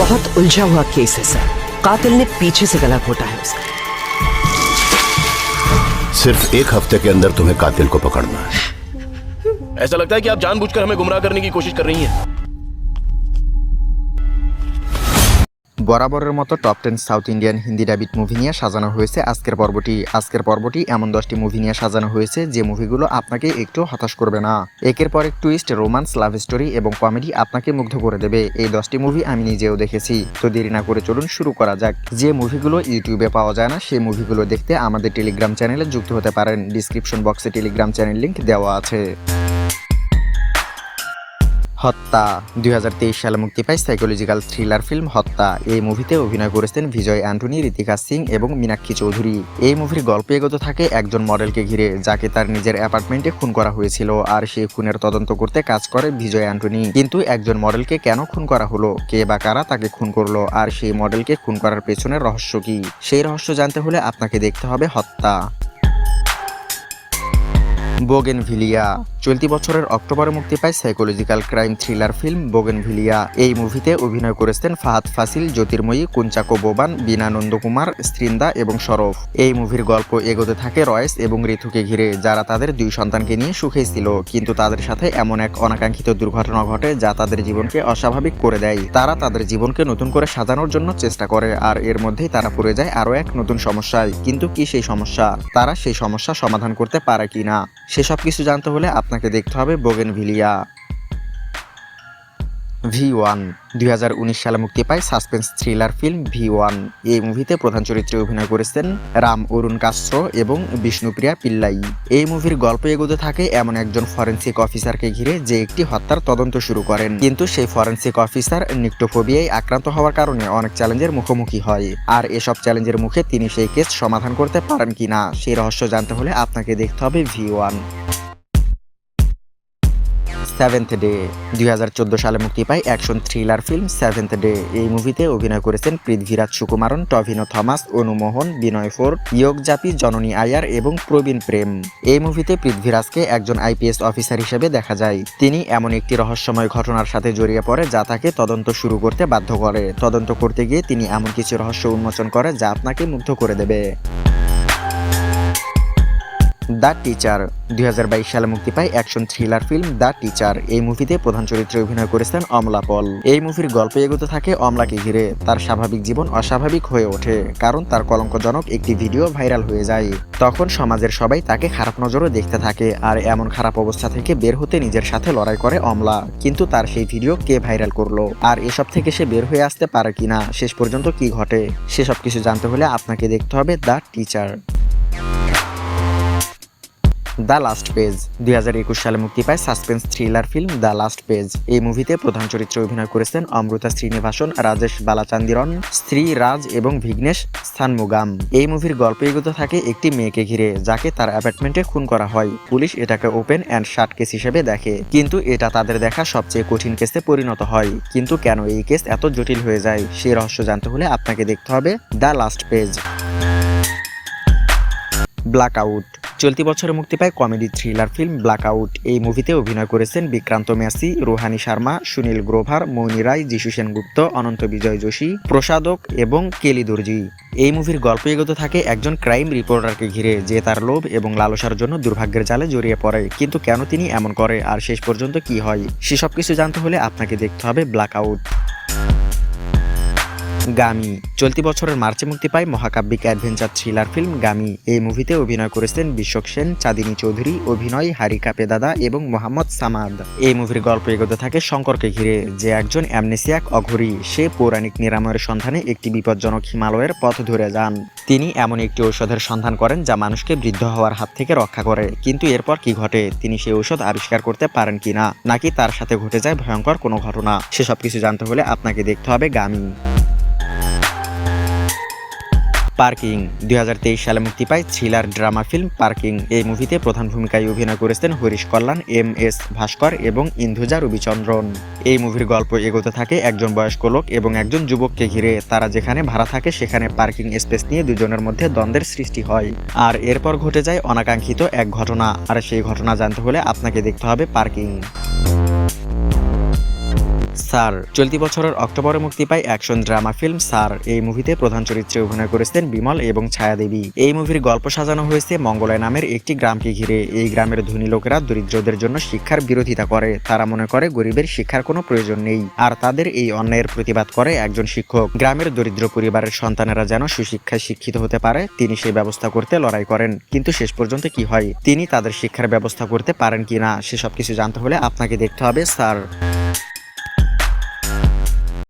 बहुत उलझा हुआ केस है सर। कातिल ने पीछे से गला घोटा है उसका। सिर्फ 1 हफ्ते के अंदर तुम्हें कातिल को पकड़ना है। ऐसा लगता है कि आप जानबूझकर हमें गुमराह करने की कोशिश कर रही हैं। বরাবরের মতো top 10 south Indian Hindi debit movie নিয়ে সাজানো হয়েছে আজকের পর্বটি এমন 10টি মুভি নিয়ে সাজানো হয়েছে যে মুভিগুলো আপনাকে একটু হতাশ করবে না। একের পর এক টুইস্ট, রোমান্স, লাভ স্টোরি এবং কমেডি আপনাকে মুগ্ধ করে দেবে। এই 10টি মুভি আমি নিজেও দেখেছি। তো দেরি না করে চলুন শুরু করা যাক। যে মুভিগুলো ইউটিউবে পাওয়া যায় না সেই মুভিগুলো দেখতে আমাদের টেলিগ্রাম চ্যানেলে যুক্ত হতে পারেন। ডিসক্রিপশন বক্সে টেলিগ্রাম চ্যানেল লিংক দেওয়া আছে। হত্যা 2023 সালে মুক্তি পায় সাইকোলজিক্যাল থ্রিলার ফিল্ম হত্যা। এই মুভিতে অভিনয় করেছেন বিজয় অ্যান্টনি, ঋতিকা সিং এবং মীনাক্ষী চৌধুরী। এই মুভির গল্প এগোতে থাকে একজন মডেলকে ঘিরে যাকে তার নিজের অ্যাপার্টমেন্টে খুন করা হয়েছিল, আর সেই খুনের তদন্ত করতে কাজ করে বিজয় অ্যান্টনি। কিন্তু একজন মডেলকে কেন খুন করা হলো, কে বা কারা তাকে খুন করলো, আর সেই মডেলকে খুন করার পেছনের রহস্য কি, সেই রহস্য জানতে হলে আপনাকে দেখতে হবে হত্যা। বোগেনভিলিয়া চলতি বছরের অক্টোবরে মুক্তি পায় psychological crime thriller film bougainvillea. এই মুভিতে অভিনয় করেছেন ফাহাদ ফাসিল, জ্যোতির্ময়ী, কুঞ্চাকো বোবান, বীণা নন্দকুমার, স্ত্রিন্দা এবং সরফ। এই মুভির গল্প এগোতে থাকে রয়েস এবং ঋতুকে ঘিরে, যারা তাদের 2 সন্তানকে নিয়ে সুখেই ছিল, কিন্তু তাদের সাথে এমন এক অনাকাঙ্ক্ষিত দুর্ঘটনা ঘটে যা তাদের জীবনকে অস্বাভাবিক করে দেয়। তারা তাদের জীবনকে নতুন করে সাজানোর জন্য চেষ্টা করে, আর এর মধ্যেই তারা পড়ে যায় আরও এক নতুন সমস্যায়। কিন্তু কি সেই সমস্যা, তারা সেই সমস্যা সমাধান করতে পারে কিনা, সেসব কিছু জানতে হলে আপনাকে দেখতে হবে বোগেনভিলিয়া। V1 2019 সালে মুক্তি পায় সাসপেন্স থ্রিলার ফিল্ম V1। এই মুভিতে প্রধান চরিত্রে অভিনয় করেছেন রাম অরুণ কাস্ত্র এবং বিষ্ণুপ্রিয়া পিল্লাই। এই মুভির গল্প এগোতে থাকে এমন একজন ফরেন্সিক অফিসারকে ঘিরে যে একটি হত্যার তদন্ত শুরু করেন, কিন্তু সেই ফরেন্সিক অফিসার নিক্টোফোবিয়ায় আক্রান্ত হওয়ার কারণে অনেক চ্যালেঞ্জের মুখোমুখি হয়, আর এসব চ্যালেঞ্জের মুখে তিনি সেই কেস সমাধান করতে পারেন কিনা, সেই রহস্য জানতে হলে আপনাকে দেখতে হবে V1। সেভেন্থ ডে 2014 সালে মুক্তি পায় action thriller film seventh day. এই মুভিতে অভিনয় করেছেন পৃথ্বীরাজ সুকুমারন, টভিনো থমাস, অনুমোহন, বিনয় ফোর, ইয়োগ জাপি, জননী আয়ার এবং প্রবীণ প্রেম। এই মুভিতে পৃথ্বীরাজকে একজন IPS অফিসার হিসেবে দেখা যায়। তিনি এমন একটি রহস্যময় ঘটনার সাথে জড়িয়ে পড়ে যা তাকে তদন্ত শুরু করতে বাধ্য করে। তদন্ত করতে গিয়ে তিনি এমন কিছু রহস্য উন্মোচন করে যা আপনাকে মুগ্ধ করে দেবে। দ্য টিচার 2022 সালে মুক্তি পায় action thriller film the teacher. এই মুভিতে প্রধান চরিত্রে অভিনয় করেছেন অমলা পল। এই মুভির গল্প এগোতে থাকে অমলাকে ঘিরে। তার স্বাভাবিক জীবন অস্বাভাবিক হয়ে ওঠে কারণ তার কলঙ্কজনক একটি ভিডিও ভাইরাল হয়ে যায়। তখন সমাজের সবাই তাকে খারাপ নজরে দেখতে থাকে, আর এমন খারাপ অবস্থা থেকে বের হতে নিজের সাথে লড়াই করে অমলা। কিন্তু তার সেই ভিডিও কে ভাইরাল করলো, আর এসব থেকে সে বের হয়ে আসতে পারে কিনা, শেষ পর্যন্ত কি ঘটে, সেসব কিছু জানতে হলে আপনাকে দেখতে হবে the teacher. The last page 2021 সালে মুক্তি পায় suspense thriller film the last page. এই মুভিতে প্রধান চরিত্রে অভিনয় করেছেন অমৃতা শ্রীনিবাসন, রাজেশ বালাচান্দিরন, শ্রী রাজ এবং ভিঘ্নেশ স্থানমুগাম। এই মুভির গল্প এগোতে থাকে একটি মেয়েকে ঘিরে যাকে তার অ্যাপার্টমেন্টে খুন করা হয়। পুলিশ এটাকে ওপেন অ্যান্ড শাট কেস হিসেবে দেখে, কিন্তু এটা তাদের দেখা সবচেয়ে কঠিন কেসে পরিণত হয়। কিন্তু কেন এই কেস এত জটিল হয়ে যায়, সেই রহস্য জানতে হলে আপনাকে দেখতে হবে দ্য লাস্ট পেজ। ব্ল্যাকআউট চলতি বছরে মুক্তি পায় কমেডি থ্রিলার ফিল্ম ব্ল্যাকআউট। এই মুভিতে অভিনয় করেছেন বিক্রান্ত ম্যাসি, রুহানি শর্মা, সুনীল গ্রোভার, মৌনী রায়, যিশু সেনগুপ্ত, অনন্ত বিজয় যোশী, প্রসাদক এবং কেলি দর্জি। এই মুভির গল্প এগোতে থাকে একজন ক্রাইম রিপোর্টারকে ঘিরে যে তার লোভ এবং লালসার জন্য দুর্ভাগ্যের জালে জড়িয়ে পড়ে। কিন্তু কেন তিনি এমন করে, আর শেষ পর্যন্ত কি হয়, সেসব কিছু জানতে হলে আপনাকে দেখতে হবে ব্ল্যাকআউট। গামি চলতি বছরের মার্চে মুক্তি পায় মহাকাব্যিক অ্যাডভেঞ্চার থ্রিলার ফিল্ম গামি। এই মুভিতে অভিনয় করেছেন বিশ্বক সেন, চাঁদিনী চৌধুরী, অভিনয় হারিকা পেদাদা এবং মোহাম্মদ সামাদ। এই মুভির গল্প এগোতে থাকে শঙ্করকে ঘিরে যে একজন অ্যামনেসিয়াক অঘরী। সে পৌরাণিক নিরাময়ের সন্ধানে একটি বিপজ্জনক হিমালয়ের পথ ধরে যান। তিনি এমন একটি ঔষধের সন্ধান করেন যা মানুষকে বৃদ্ধ হওয়ার হাত থেকে রক্ষা করে। কিন্তু এরপর কি ঘটে, তিনি সেই ঔষধ আবিষ্কার করতে পারেন কিনা, নাকি তার সাথে ঘটে যায় ভয়ঙ্কর কোনো ঘটনা, সেসব কিছু জানতে হলে আপনাকে দেখতে হবে গামি। পার্কিং 2023 সালে মুক্তি পায় থ্রিলার ড্রামা ফিল্ম পার্কিং। এই মুভিতে প্রধান ভূমিকায় অভিনয় করেছেন হরিশ কল্যাণ, MS ভাস্কর এবং ইন্দুজা রবিচন্দ্রন। এই মুভির গল্প এগোতে থাকে একজন বয়স্ক লোক এবং একজন যুবককে ঘিরে। তারা যেখানে ভাড়া থাকে সেখানে পার্কিং স্পেস নিয়ে দুজনের মধ্যে দ্বন্দ্বের সৃষ্টি হয়, আর এরপর ঘটে যায় অনাকাঙ্ক্ষিত এক ঘটনা, আর সেই ঘটনা জানতে হলে আপনাকে দেখতে হবে পার্কিং। স্যার চলতি বছরের অক্টোবরে মুক্তি পায় অ্যাকশন ড্রামা ফিল্ম স্যার। এই মুভিতে প্রধান চরিত্রে অভিনয় করেছেন বিমল এবং ছায়াদেবী। এই মুভির গল্প সাজানো হয়েছে মঙ্গলয় নামের একটি গ্রামকে ঘিরে। এই গ্রামের ধনী লোকেরা দরিদ্রদের জন্য শিক্ষার বিরোধিতা করে। তারা মনে করে গরিবের শিক্ষার কোনো প্রয়োজন নেই, আর তাদের এই অন্যায়ের প্রতিবাদ করে একজন শিক্ষক। গ্রামের দরিদ্র পরিবারের সন্তানেরা যেন সুশিক্ষায় শিক্ষিত হতে পারে, তিনি সেই ব্যবস্থা করতে লড়াই করেন। কিন্তু শেষ পর্যন্ত কি হয়, তিনি তাদের শিক্ষার ব্যবস্থা করতে পারেন কিনা, সেসব কিছু জানতে হলে আপনাকে দেখতে হবে স্যার।